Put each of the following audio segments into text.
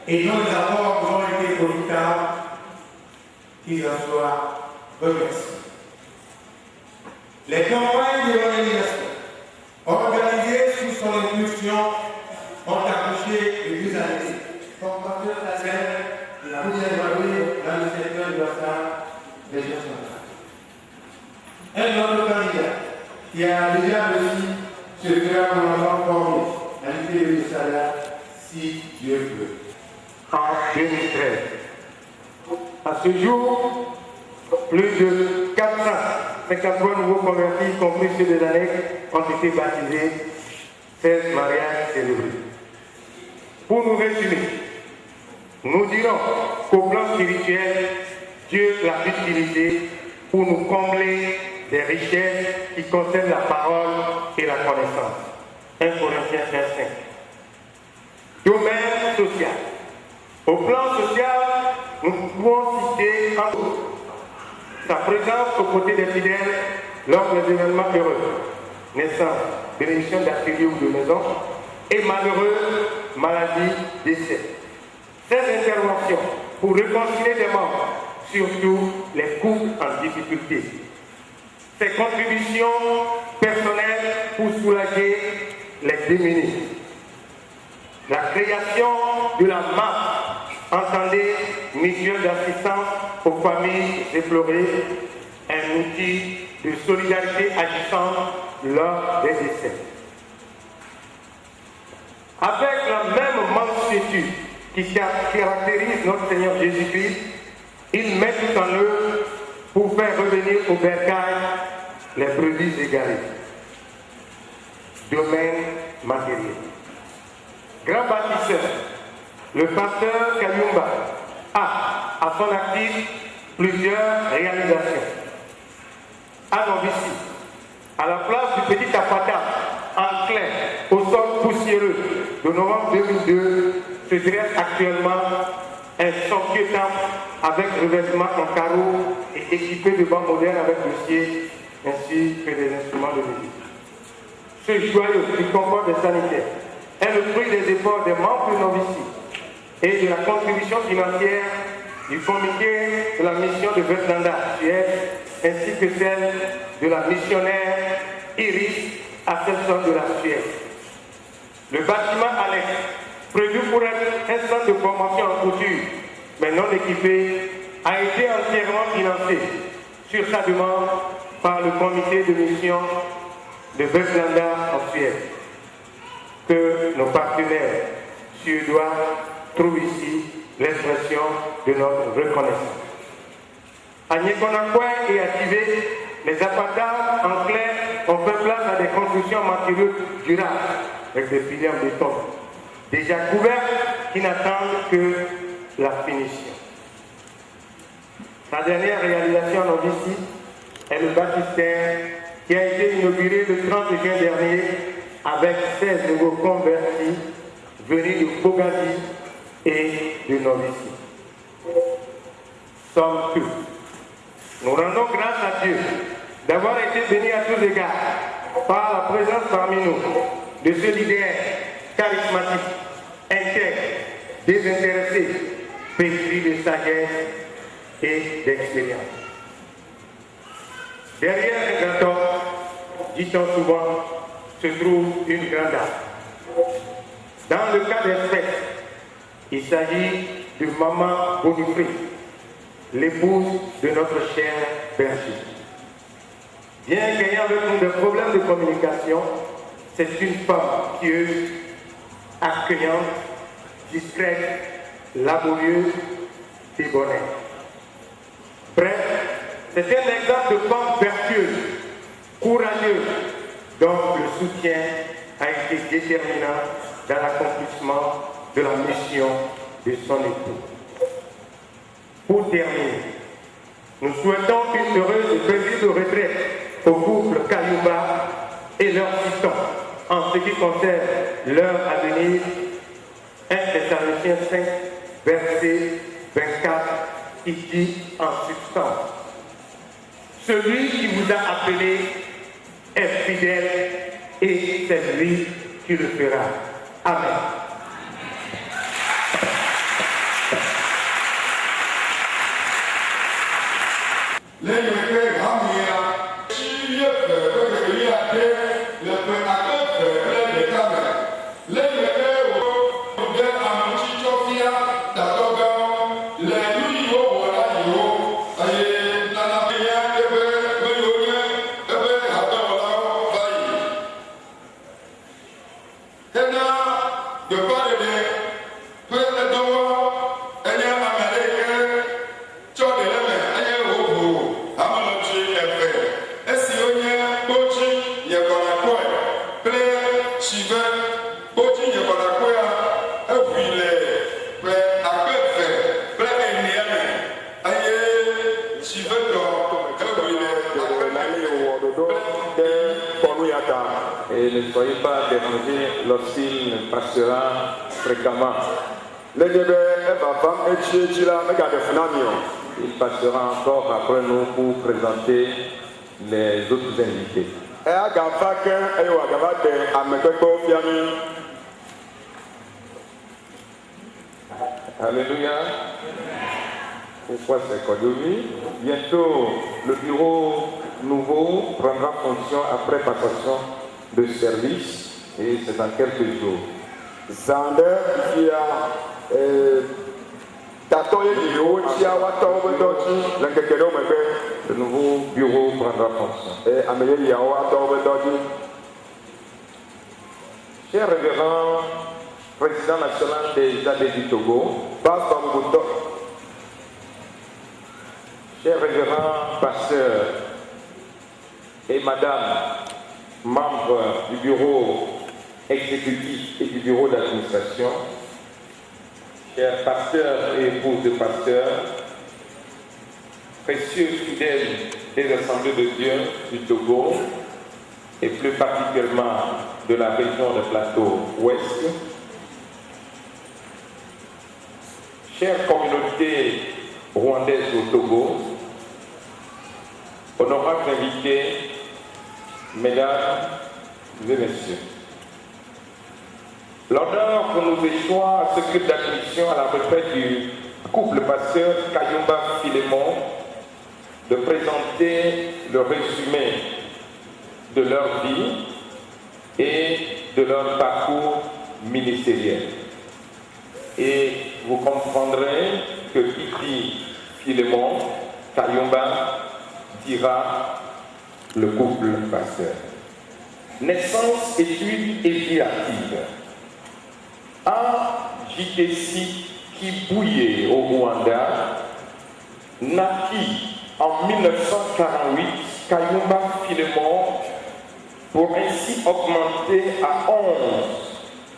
et dont les apports ont été profitables, qu'ils en soient remerciés. Les campagnes de l'organisation organisées sous son impulsion ont accouché de 2 années comme porteur de la scène de la deuxième année dans le secteur de la salle région centrale. Un autre candidat qui a déjà reçu ce fera commandant formé à l'unité de salaire si Dieu veut. En 2013. À ce jour, plus de 453 nouveaux convertis, y compris ceux des annexes, ont été baptisés, 16 mariages célébrés. Pour nous résumer, nous dirons qu'au plan spirituel, Dieu l'a utilisé pour nous combler des richesses qui concernent la parole et la connaissance. 1 Corinthiens 1,5. Domaine social. Au plan social, nous pouvons citer en tout sa présence aux côtés des fidèles lors des événements heureux, naissance, bénédiction d'ateliers ou de maison, et malheureux, maladie, décès. Ces interventions pour réconcilier les membres, surtout les couples en difficulté. Ces contributions personnelles pour soulager les démunis. La création de la MAP, entendez, mutuelle d'assistance aux familles déplorées, un outil de solidarité agissant lors des décès. Avec la même mansuétude qui caractérise notre Seigneur Jésus-Christ, il met tout en œuvre pour faire revenir au bercail les brebis égarées. Domaine matériel. Grand bâtisseur, le pasteur Kayumba a à son actif plusieurs réalisations. À Novici, à la place du petit Apata, en clair, au sol poussiéreux de novembre 2002, se dresse actuellement un somptueux temple avec revêtement en carreaux et équipé de bancs modernes avec le siège ainsi que des instruments de musique. Ce joyau du confort des sanitaires est le fruit des efforts des membres de Novici et de la contribution financière du comité de la mission de Vetlanda, Suède, ainsi que celle de la missionnaire Iris à Selson de la Suède. Le bâtiment annexe, prévu pour être un centre de formation en couture, mais non équipé, a été entièrement financé sur sa demande par le comité de mission de Vetlanda en Suède. Que nos partenaires suédois trouvent ici l'expression de notre reconnaissance. À Nyekonakwe et à Tivé, les apatas en clair ont fait place à des constructions en matériaux durables avec des piliers en béton, déjà couverts qui n'attendent que la finition. Sa dernière réalisation en Novici est le baptistère qui a été inauguré le 30 juin dernier avec 16 nouveaux convertis venus de Bogadi et de Novici. Somme toute, nous rendons grâce à Dieu d'avoir été bénis à tous égards par la présence parmi nous de ce leader charismatique, intègre, désintéressé, pétri de sagesse et d'expérience. Derrière un grand homme, dit-on souvent, se trouve une grande dame. Dans le cas d'espèce, il s'agit de Maman Bonifré, l'épouse de notre cher berger. Bien qu'ayant avec nous des problèmes de communication, c'est une femme pieuse, accueillante, discrète, laborieuse, débonnaire. Bref, c'est un exemple de femme vertueuse, courageuse, dont le soutien a été déterminant dans l'accomplissement de la mission de son époux. Pour terminer, nous souhaitons une heureuse et paisible retraite au couple Kayumba et leurs fistons en ce qui concerne leur avenir. 1 Thessaloniciens 5, verset 24, qui dit en substance: celui qui vous a appelé est fidèle et c'est lui qui le fera. Amen. et ne soyez pas dérangés lorsqu'il passera fréquemment. Il passera encore après nous pour présenter les autres invités. Alléluia. Pourquoi c'est Kodomi? Bientôt, le bureau nouveau prendra fonction après passation de service et c'est dans quelques jours. Le nouveau bureau prendra fonction. Cher révérend président national des abbés du Togo, cher révérend pasteur et madame, membres du bureau exécutif et du bureau d'administration, chers pasteurs et épouses de pasteurs, précieux fidèles des assemblées de Dieu du Togo et plus particulièrement de la région de Plateau Ouest, chère communauté rwandaise au Togo, honorables invités, mesdames et messieurs, l'honneur que nous échoit à ce culte d'admission à la retraite du couple pasteur Kayumba Philémon de présenter le résumé de leur vie et de leur parcours ministériel. Et vous comprendrez que qui dit Philémon, Kayumba dira le couple pasteur. Naissance, études et vie active. À JTC Kibuye au Rwanda, naquit en 1948 Kayumba Philémon pour ainsi augmenter à 11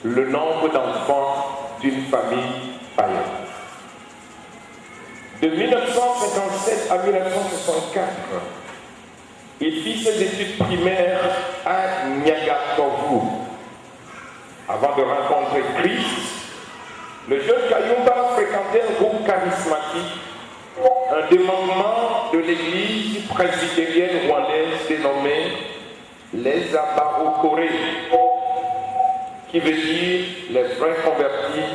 le nombre d'enfants d'une famille païenne. De 1957 à 1964, il fit ses études primaires à Nyagakovu. Avant de rencontrer Christ, le jeune Kayumba fréquentait un groupe charismatique, un démembrement de l'église presbytérienne rwandaise dénommée les Abarokore, qui veut dire les vrais convertis,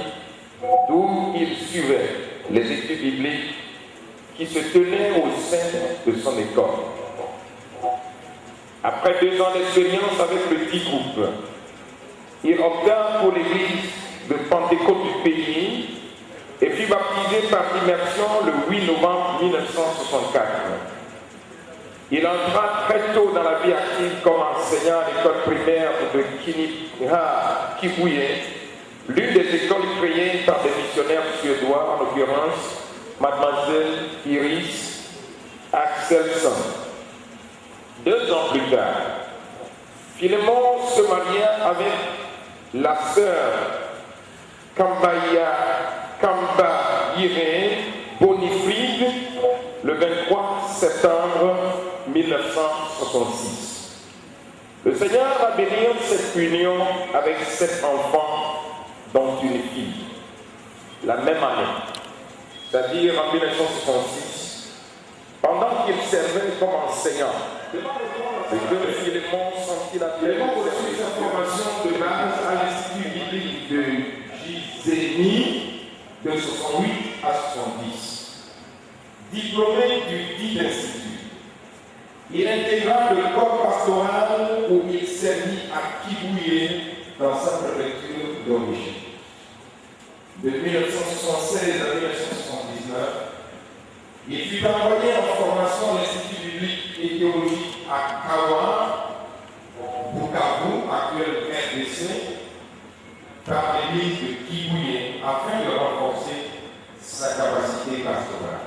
d'où il suivait les études bibliques qui se tenaient au sein de son école. Après 2 ans d'expérience avec le petit groupe, il opta pour l'église de Pentecôte du pays et fut baptisé par immersion le 8 novembre 1964. Il entra très tôt dans la vie active comme enseignant à l'école primaire de Kiniha Kibuye, l'une des écoles créées par des missionnaires suédois, en l'occurrence Mademoiselle Iris Axelsson. 2 ans plus tard, Philémon se maria avec la sœur Kamba Yiré Bonifride le 23 septembre 1966. Le Seigneur a béni cette union avec 7 enfants, dont une fille, la même année, c'est-à-dire en 1966, pendant qu'il servait comme enseignant. Le jeune Philémon sentit appelé pour suivre sa formation de base à l'Institut biblique de Gizeni de 68 à 70. Diplômé du dit institut, il intégra le corps pastoral où il servit à Kibuye dans sa préfecture d'origine. De 1976 à 1979, il fut envoyé en formation à l'Institut biblique et théologique à Kawa, Bukavu, actuel RDC, par l'église de Kibuye afin de renforcer sa capacité pastorale.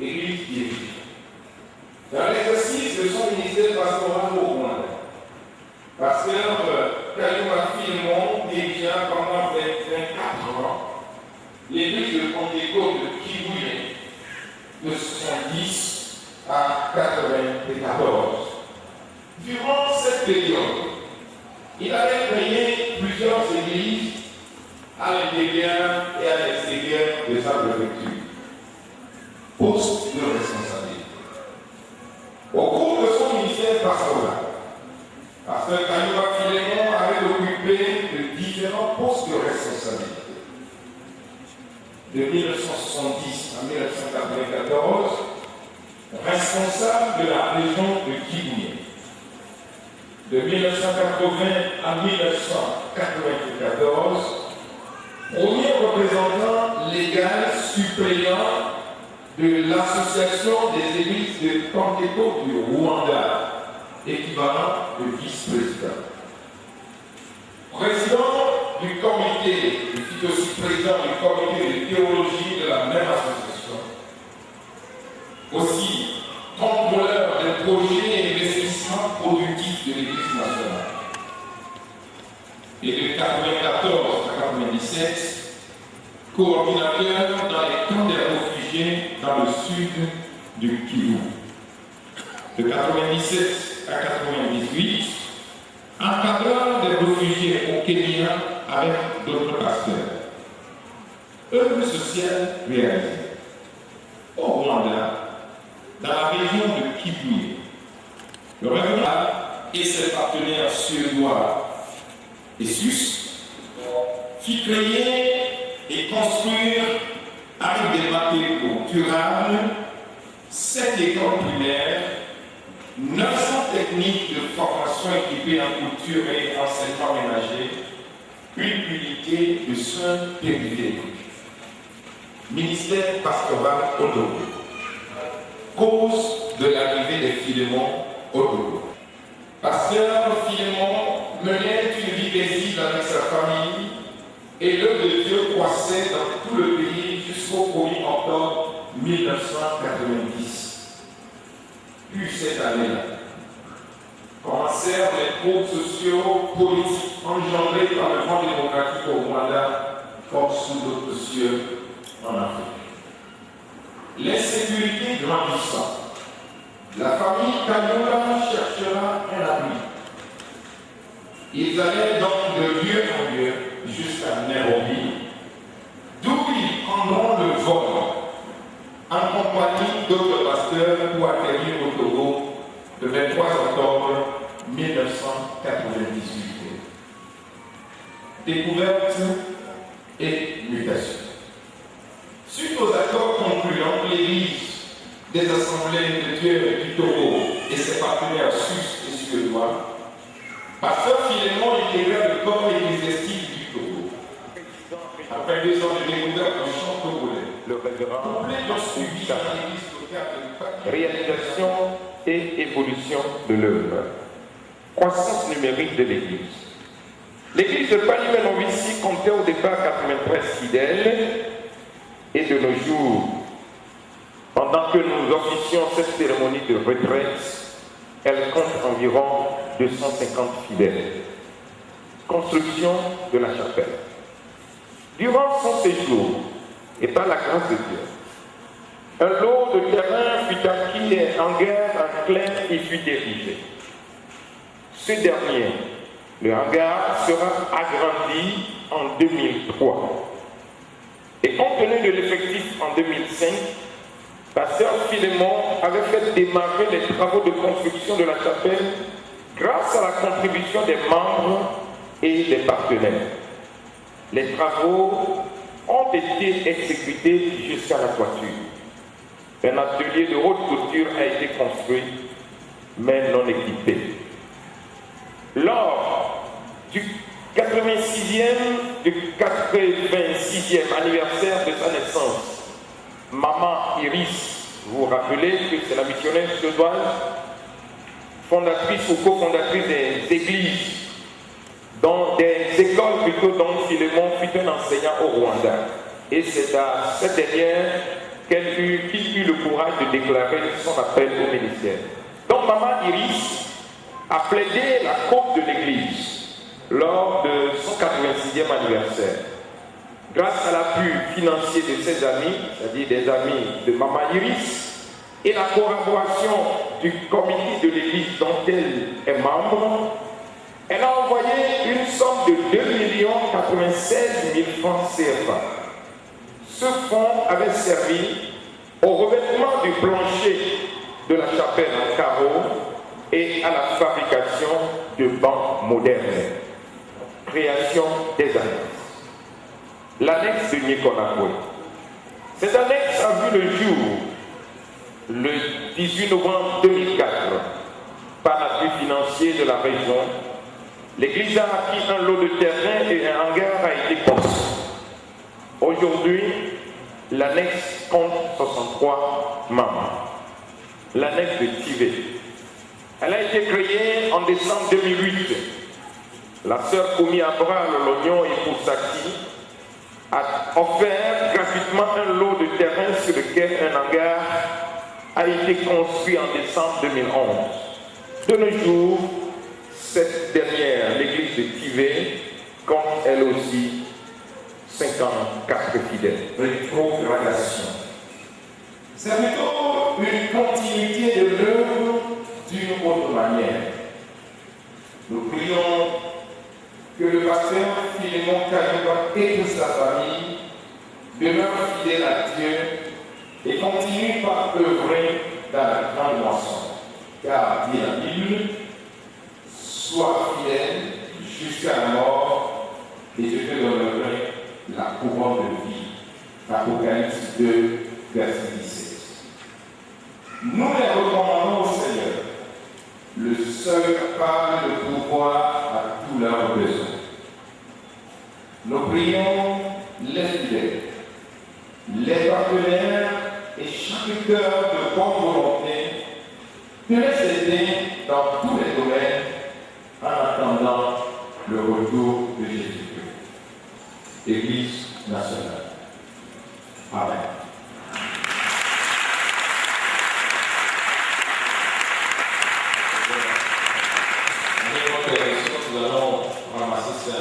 Église dirigée. Dans l'exercice de son ministère pastoral au Rwanda, pasteur Kayumba Philémon dirigea pendant 24 ans l'église de Pentecôte de Kibuye de 70 à 94. Durant cette période, Il avait créé plusieurs églises à l'intérieur et à l'extérieur de sa préfecture. Poste de responsabilité. Au cours de son ministère pastoral, Pasteur Kayumba Philémon avait occupé de différents postes de responsabilité. De 1970 à 1994, responsable de la région de Kibouye. De 1980 à 1994, premier représentant légal suppléant de l'Association des églises de Pentecôte du Rwanda, équivalent de vice-président. Président du comité, il fut aussi président du comité de théologie de la même association. Aussi, contrôleur des projets et investissements productifs de l'Église nationale. Et de 1994 à 1997, coordinateur dans les camps des réfugiés dans le sud du Kivu. De 1997 à 1998, encadreur des réfugiés au Kenya avec d'autres pasteurs. Œuvre sociale réalisée au Rwanda, dans la région de Kivu. Le revenant et ses partenaires suédois et suisses fit créer et construire avec des matériaux durables 7 écoles primaires, 900 techniques de formation équipées en couture et enseignement ménager, une unité de soins périphériques. Ministère pastoral au Togo. Cause de l'arrivée des Philémons au Togo. Pasteur Philémon menait une vie paisible avec sa famille et l'œuvre de Dieu croissait dans tout le pays jusqu'au 1er octobre 1990. Puis cette année-là, commencèrent les troubles sociaux, politiques engendrés par le vent démocratique au Rwanda, comme sous d'autres cieux en Afrique. L'insécurité grandissante. La famille Kayumba cherchera un abri. Ils allaient donc de lieu en lieu jusqu'à Nairobi, d'où ils prendront le vol en compagnie d'autres pasteurs pour atterrir au Togo le 23 octobre 1998. Découverte et mutation. Suite aux accords concluants, l'Église des Assemblées de Dieu du Togo et ses partenaires suisses et suédois, Pasteur Philémon intégrait le corps ecclésiastique du Togo. Après 2 ans de découverte du chant togolais, le révérend complet d'un suivi dans l'église locale de réalisation et évolution de l'œuvre. Croissance numérique de l'Église. L'Église de Palimé-Novici comptait au départ 93 fidèles et de nos jours, pendant que nous officions cette cérémonie de retraite, elle compte environ 250 fidèles. Construction de la chapelle. Durant son séjour, et par la grâce de Dieu, un lot de terrain fut acquis et en guerre un clair y fut érigé. Ce dernier, le hangar, sera agrandi en 2003. Et compte tenu de l'effectif en 2005, Pasteur Philémon avait fait démarrer les travaux de construction de la chapelle grâce à la contribution des membres et des partenaires. Les travaux ont été exécutés jusqu'à la toiture. Un atelier de haute couture a été construit, mais non équipé. Lors du 86e anniversaire de sa naissance, Maman Iris, vous vous rappelez que c'est la missionnaire suédoise, fondatrice ou cofondatrice des églises, dans des écoles plutôt dont Philémon fut un enseignant au Rwanda. Et c'est à cette dernière qu'il eut le courage de déclarer son appel au ministère. Donc Maman Iris a plaidé la côte de l'église lors de son 86e anniversaire. Grâce à l'appui financier de ses amis, c'est-à-dire des amis de Maman Iris, et la collaboration du comité de l'église dont elle est membre, Elle a envoyé une somme de 2 096 000 francs CFA. Ce fonds avait servi au revêtement du plancher de la chapelle en carreau et à la fabrication de bancs modernes. Création des annexes. L'annexe de Nikonakwe. Cette annexe a vu le jour le 18 novembre 2004 par l'appui financier de la région. L'église a acquis un lot de terrain et un hangar a été construit. Aujourd'hui, l'annexe compte 63 membres. L'annexe de Tivé. Elle a été créée en décembre 2008. La sœur Komi Abra, l'Oignon et Poussaki a offert gratuitement un lot de terrain sur lequel un hangar a été construit en décembre 2011. De nos jours, cette dernière, l'église de Tivé, compte elle aussi 54 fidèles. Rétrogradation. C'est plutôt une continuité de l'œuvre d'une autre manière. Nous prions que le pasteur Philémon Kayumba et toute sa famille demeurent fidèles à Dieu et continuent par œuvrer dans la grande moisson. Car, dit la Bible, sois fidèle jusqu'à la mort et je te donnerai la couronne de vie. Apocalypse 2, verset 17. Nous les recommandons au Seigneur, le seul capable de pouvoir à tous leurs besoins. Nous prions les fidèles, les partenaires et chaque cœur de bonne volonté de les aider dans tous les domaines en attendant le retour de Jésus-Christ. Église nationale. Amen. Nous allons ramasser ça.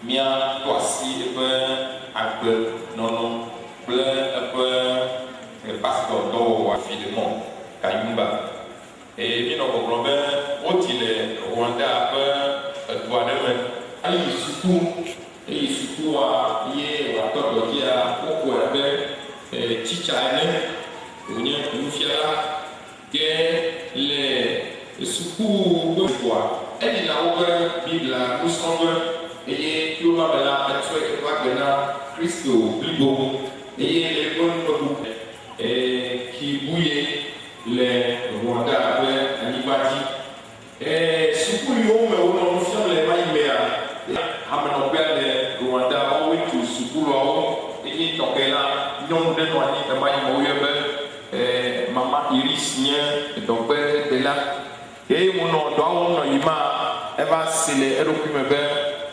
Mia toasi agbe nono kple eƒe pastor dɔwɔwɔ Philémon Kayumba eye mi nɔ gbɔgblɔm be wodzi le Rwanda ƒe edu aɖe me. Eyi sukua ye wòatɔ dɔdzia wokɔe abe tsitsa ene wònye nufiala ke le suku ƒe ƒoa eyina woƒe Biblia nusrɔ̃ƒe eye tí wọ́n bá la ẹ̀tọ́ ìfẹ́ gbẹ̀na Kristo blibo eye le gbọ́ngbọ́n kibuye le Rwanda ƒe anyigba dzi. Suku yiwo me wonɔ nufiam le mayi mea amenɔƒea le Rwanda wowoe tu sukuawo eye tɔkɛ la nyɔnu ɖe nɔ anyi emayi me woyɔ be mama Iris nye dɔgbe dela eye wonɔ dɔa wɔm nɔ yi ma eva si le eɖokui me be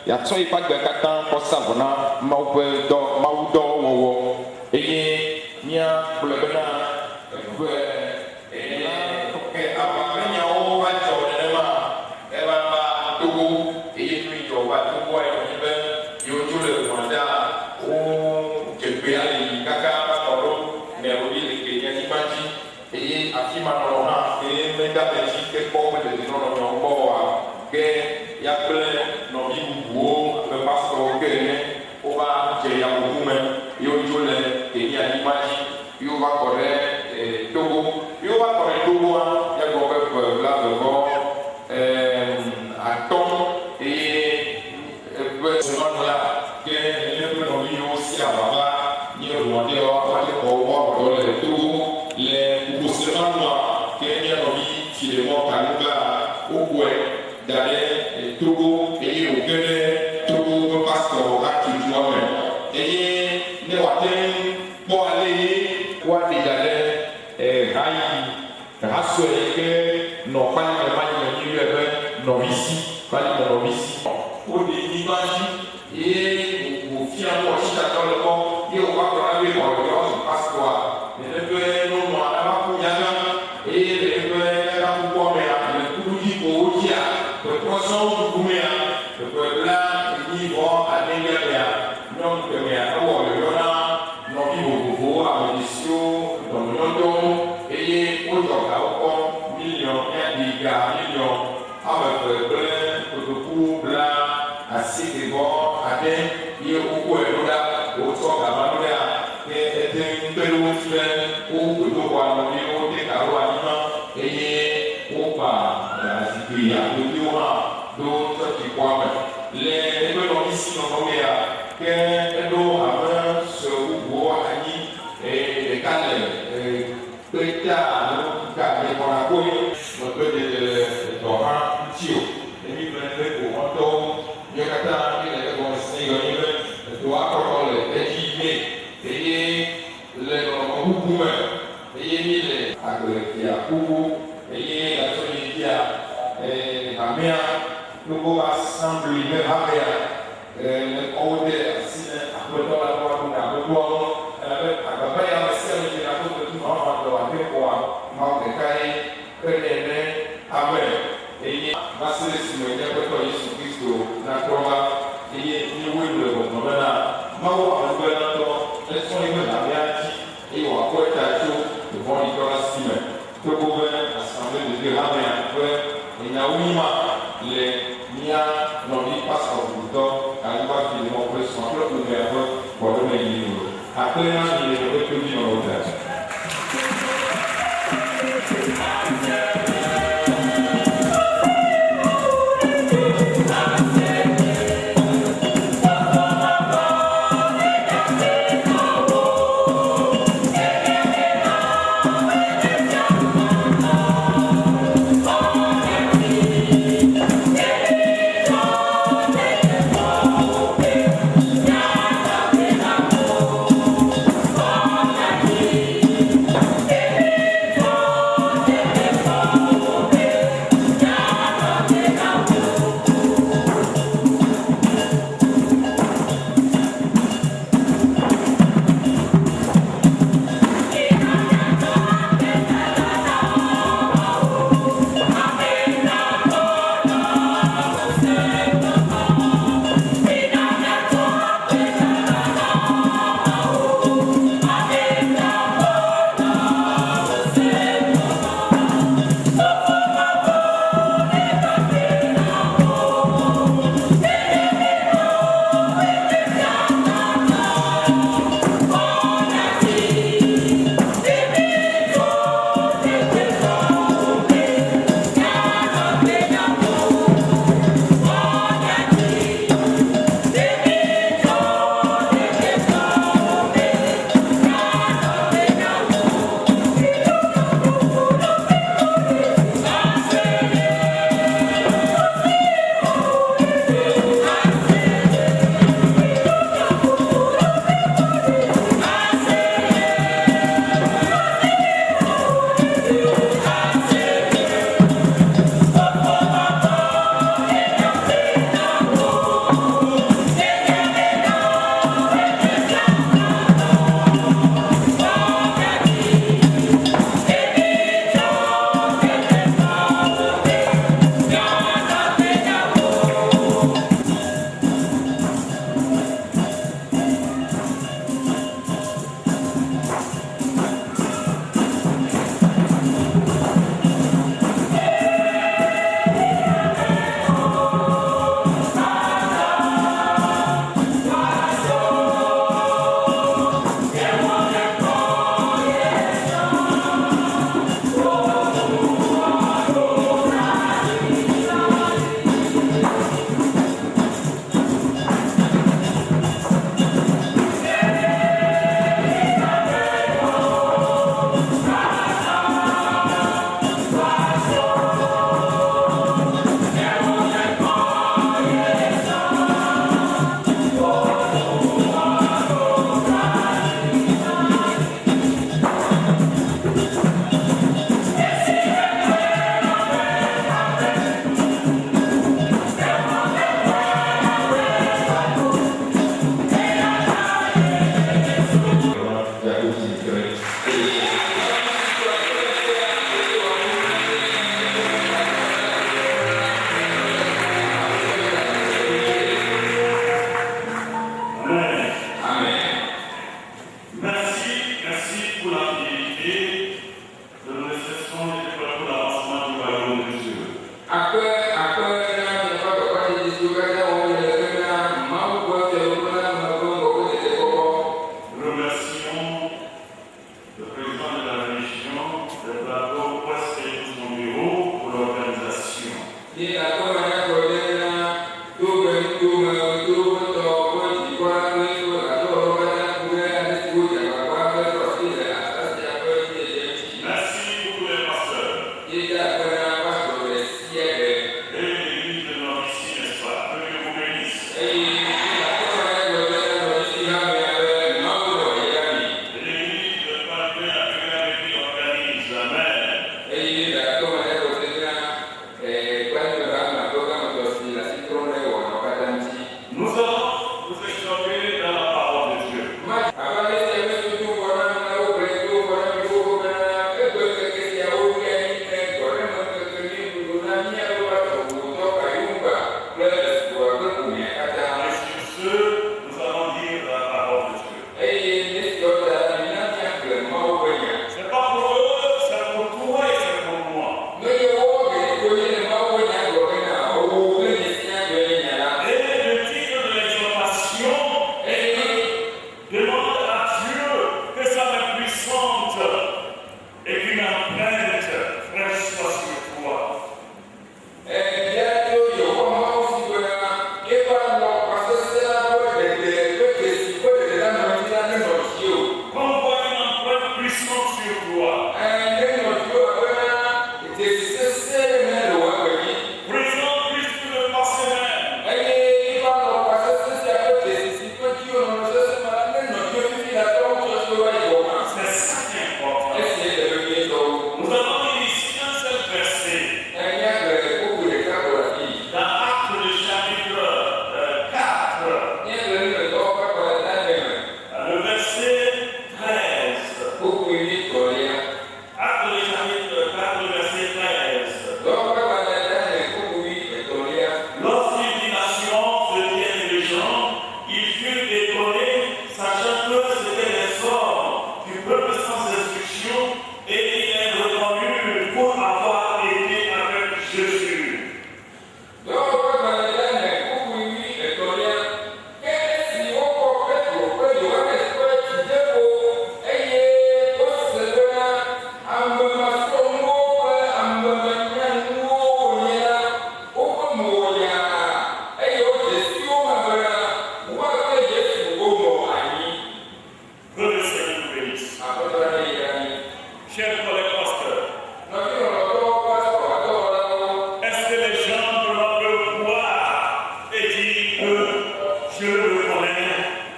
yatsɔ yi ƒe agbe katã kɔ sa vɔ na Mawu ƒe dɔ Mawu dɔ wɔwɔ eye míagblɔ bena tɔkɛ ava menyawo va dzɔ nenema eva va Togo eye nu yi dzɔ va Togoa yi wònye be yewo tso le Rwanda wo dze gbe ali kaka va kɔ ɖo Nairobi le Kenya anyigba dzi eye afi ma nɔnɔ hã eye meda be dzi ke kpɔ be ɖevi nɔnɔ gbɔ oa ke ya kple nɔvi bubuwo ƒe pastorwo ke ne wova dze yaƒoƒu me ye wotso le Kenya anyigba dzi ye wova kɔ ɖe Togo ye wova kɔ ɖe Togoa egɔ ƒe ƒe blaevevɔ atɔ̃ eye eƒe semanu la ke eƒe nɔvi yiwo si avava nye Rwandɛwo ƒe xɔ woaƒe le Togo le bubu semanua ke nye nɔvi Philémon Kayumba wokɔe da ɖe Togo eye wòge ɖe Togo ƒe pastor atutua me eye ne wòate kpɔ ale ye woaɖe da ɖe hasɔe yi ke nɔ kpalime manyime nyi yɔe be nɔvisi kpalime nɔvisi woɖe nyigba dzi eye wòfia nu ɔtsitatɔ le kɔ ye wòva kplɔ na be ɔyɔ su pastor'a nene be nyɔnua eva ƒo nyagã eye le eƒe ɖakukua mea le kuɖudzi ko wodzia kpekprɔsɔwo dukumea kpekpebla enyivɔ adeglia mea nyɔnu kemea ewɔ yɔyɔ na nɔvi vovovowo amedzesiwo dɔmenyɔdɔwo eye wodzɔ gawo kɔ million ga million ame wokɔ ɛno da wotsɔ gaba no da ke ɛte mpɛlɛ wotu bɛ wokoto wɔ anɔbi wote karo anyima eye wokpa zikpui agbediwo hã do tɔti kɔame le ebe nɔmisi nɔnɔmea ke eɖo abe sɔ bubuwo anyi ɖeka le kpeta alo ka nyekɔna koe megbe dede le dɔ hã ŋuti o emi me ne ko mɔtɔwo mi katã mi le egɔme si yɔnyi be edoa kɔkɔ le edzi yie eye le nɔnɔme bubu me eye mi le agblefia kuku eye gasɔ yi dzia hamea nogo asambli ne hamea le kɔwo de asi ne aƒetɔ la kɔ aƒe ne aƒetɔwo elabe agbagba ya me sia me dzina to tetu ma ma dɔ ate xɔa ma ɖeka ye ke ne ame eye va se ɖe esime nye aƒetɔ Yesu Kristo natrɔ va eye nyewoe le gbɔgbɔ bena mawu aƒetɔ natɔ esɔ yi be hamea dzi eye wòakɔe ta tso vɔ̃ɖitɔ la si me togo be asamble dede hamea ƒe enyawo yi ma le mía nɔvi pastor ʋutɔ aliba fi mɔ kple sɔ̃ kple ƒomea ƒe gbɔɖeme yi o akple na mi le ƒe tovi nɔwo ta. Yeah.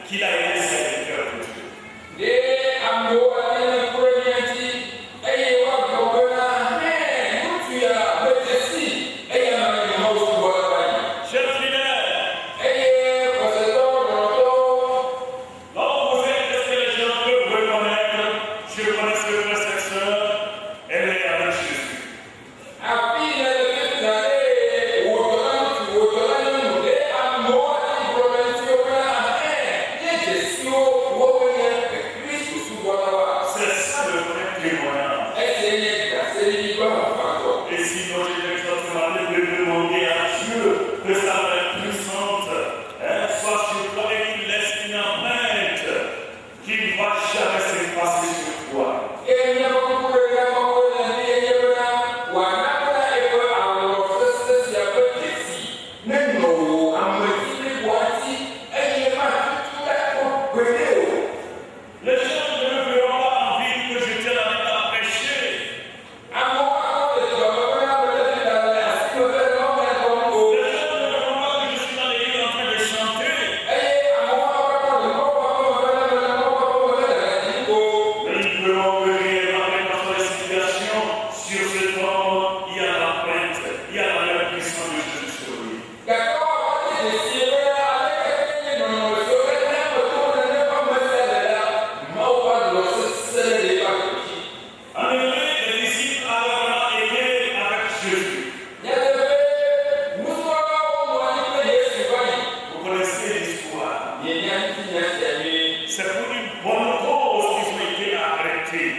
qu'il a été serviteur de Dieu. Chers fidèles, lorsque vous êtes, est-ce que les gens peuvent reconnaître, je connais ce frère, cette sœur, elle est avec Jésus. C'est ça le vrai témoignage. Et sinon, j'ai exactement de demander à Dieu que sa main puissante soit sur toi et qu'il laisse une empreinte qui ne va jamais s'effacer sur toi. Les gens ne me verront pas en ville que je tiens la main à prêcher. Les gens ne verront pas que je suis dans l'église en train de chanter. Mais ils verront que réellement, dans les situations, sur ce temps, il y a l'empreinte, il y a la main puissante de Jésus sur lui. En effet, les disciples avaient vraiment été avec Jésus. Vous connaissez l'histoire. C'est pour une bonne cause qu'ils ont été arrêtés.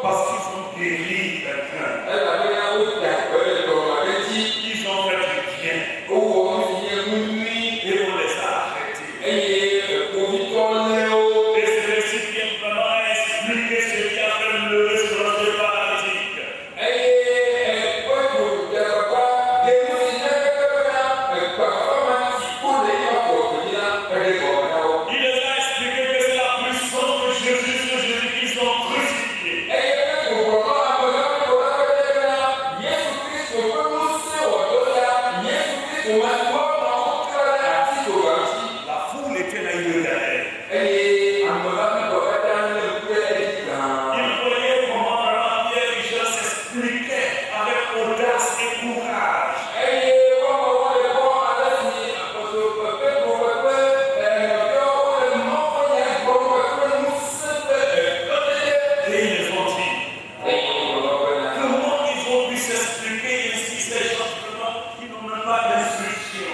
Parce qu'ils ont guéri quelqu'un. Ils ont fait du bien. Et on les a arrêtés. Et c'est ainsi qu'ils ont vraiment expliqué ce qui a fait lever sur le paralytique. Il les a expliqué que c'est la puissance de Jésus sur Jésus qu'ils ont crucifié. La foule était là, il regardait. Il voyait comment vraiment Pierre et Jean s'expliquaient avec audace et courage. Et ils les ont dit. Comment ils ont pu s'expliquer ainsi ces gens vraiment qui n'ont même pas d'instruction.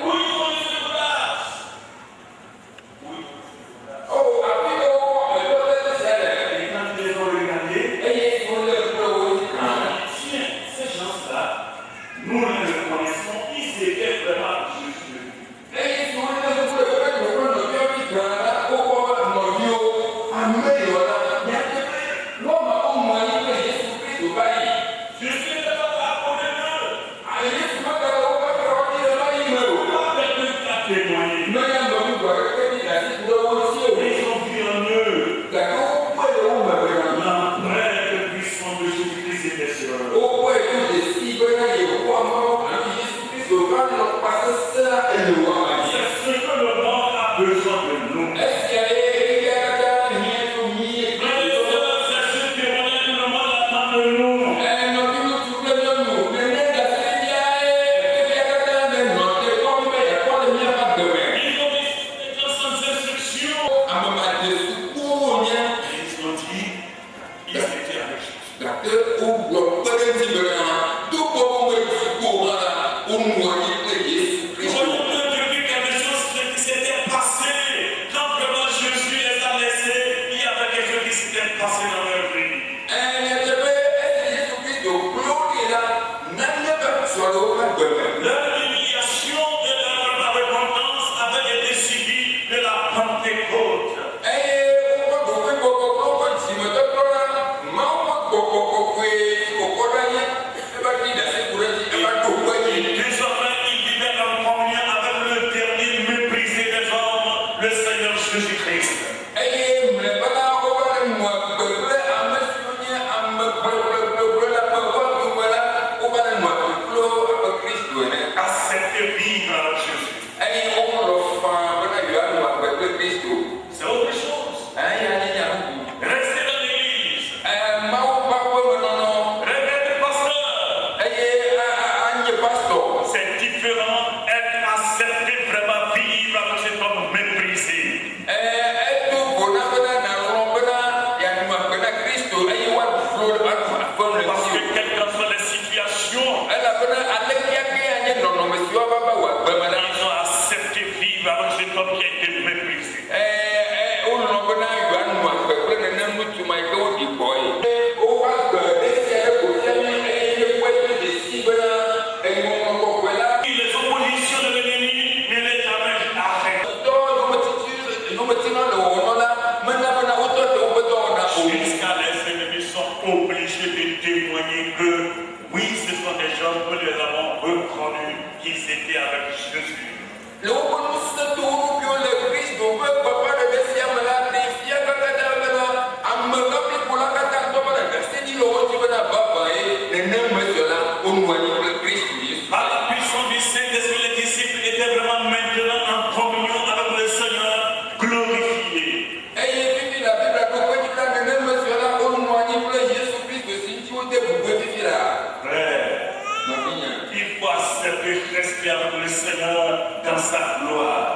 Où ils ont eu cette audace? Et quand ils les ont regardés, tiens, ces gens-là, nous les reconnaissons, ils étaient vraiment Jésus. Jésus n'était pas à côté d'eux. Pas quelqu'un qui a témoigné. Ils ont vu en eux l'empreinte puissante de Jésus-Christ était sur eux. C'est ce que le monde a besoin de nous. Frères et sœurs, c'est ce que le monde attend de nous. Ils ont dit sans instruction. Et ils ont dit, ils étaient avec Jésus. Voyons depuis quelque chose qui s'était passé. Quand vraiment Jésus les a laissés, il y avait quelque chose qui s'était passé dans leur vie. Leur humiliation et leur repentance avaient été suivies de la Pentecôte. cette pécheresse qui a avec le Seigneur dans sa gloire.